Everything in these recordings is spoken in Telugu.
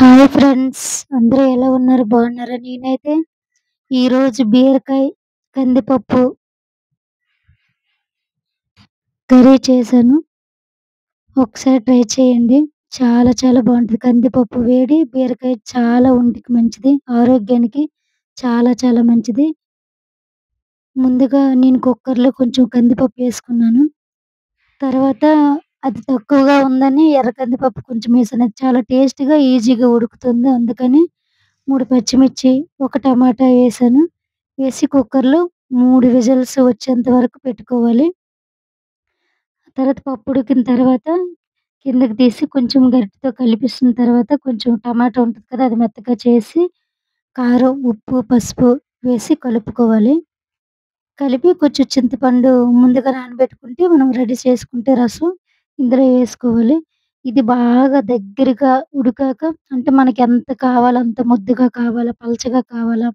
Hi friends! అందరూ ఎలా ఉన్నారు? బాగున్నారా? నేనైతే ఈరోజు బీరకాయ, కందిపప్పు కర్రీ చేశాను. ఒకసారి ట్రై చేయండి. చాలా చాలా బాగుంటది. కందిపప్పు వేడి, బీరకాయ చాలా ఒంటికి మంచిది. ఆరోగ్యానికి చాలా చాలా మంచిది. ముందుగా నేను కుక్కర్‌లో కొంచెం కందిపప్పు ఏసుకున్నాను. తర్వాత అది తక్కువగా ఉందని ఎర్ర కందిపప్పు కొంచెం ఏసాను. అది చాలా టేస్ట్‌గా, ఈజీగా ఉడుకుతుంది. అందుకని 3 పచ్చిమిర్చి, ఒక టమాటా వేశాను. వేసి కుక్కర్‌లో 3 విజిల్స్ వచ్చేంత వరకు పెట్టుకోవాలి. తర్వాత పప్పు ఉడికిన తర్వాత కిందకి తీసి కొంచెం గరిటెతో కలిపిస్తున్న తర్వాత కొంచెం టమాటా ఉంటది కదా! అది మెత్తగా చేసి కారం, ఉప్పు, పసుపు వేసి కలుపుకోవాలి. కలిపి కొంచెం చింతపండు ముందుగా నానబెట్టుకుంటే మనం రెడీ చేసుకుంటే రసం ఇందులో వేసుకోవాలి. ఇది బాగా దగ్గరగా ఉడికాక అంటే మనకెంత కావాలో అంత ముద్దగా కావాలా, పలచగా కావాలా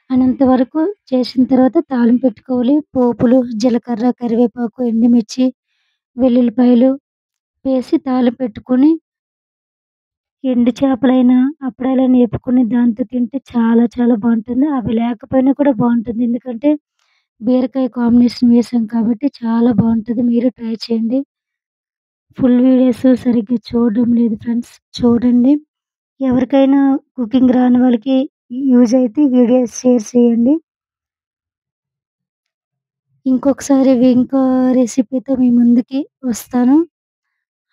అనేంత వరకు చేసిన తర్వాత తాలింపు పెట్టుకోవాలి. పోపులు, జీలకర్ర, కరివేపాకు, ఎండుమిర్చి, వెల్లుల్లిపాయలు వేసి తాలింపు పెట్టుకొని ఎండు చేపలైనా, అప్పడాలైనా ఏపుకొని దాంతో తింటే చాలా చాలా బావుంటుంది. అవి లేకపోయినా కూడా బావుంటుంది. ఎందుకంటే బీరకాయ కాంబినేషన్ వేసాం కాబట్టి చాలా బావుంటది. మీరు ట్రై చేయండి. ఫుల్ వీడియోస్ సరిగ్గా చూడడం లేదు ఫ్రెండ్స్. చూడండి. ఎవరికైనా కుకింగ్ రాని వాళ్ళకి యూజ్ అయితే వీడియోస్ షేర్ చేయండి. ఇంకొకసారి ఇంకో రెసిపీతో మీ ముందుకి వస్తాను.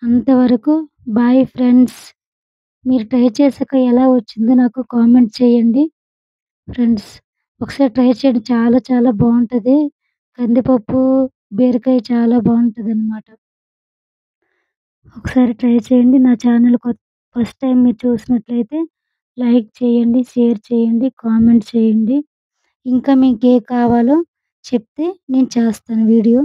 అంతవరకు బాయ్ ఫ్రెండ్స్. మీరు ట్రై చేసాక ఎలా వచ్చిందో నాకు కామెంట్ చేయండి ఫ్రెండ్స్. ఒకసారి ట్రై చేయండి. చాలా చాలా బావుంటది. కందిపప్పు, బీరకాయ చాలా బావుంటదనమాట. ఒకసారి ట్రై చేయండి. నా ఛానల్ ఫస్ట్ టైమ్ మీరు చూసినట్లయితే లైక్ చేయండి, షేర్ చేయండి, కామెంట్ చేయండి. ఇంకా మీకే కావాలో చెప్తే నేను చేస్తాను వీడియో.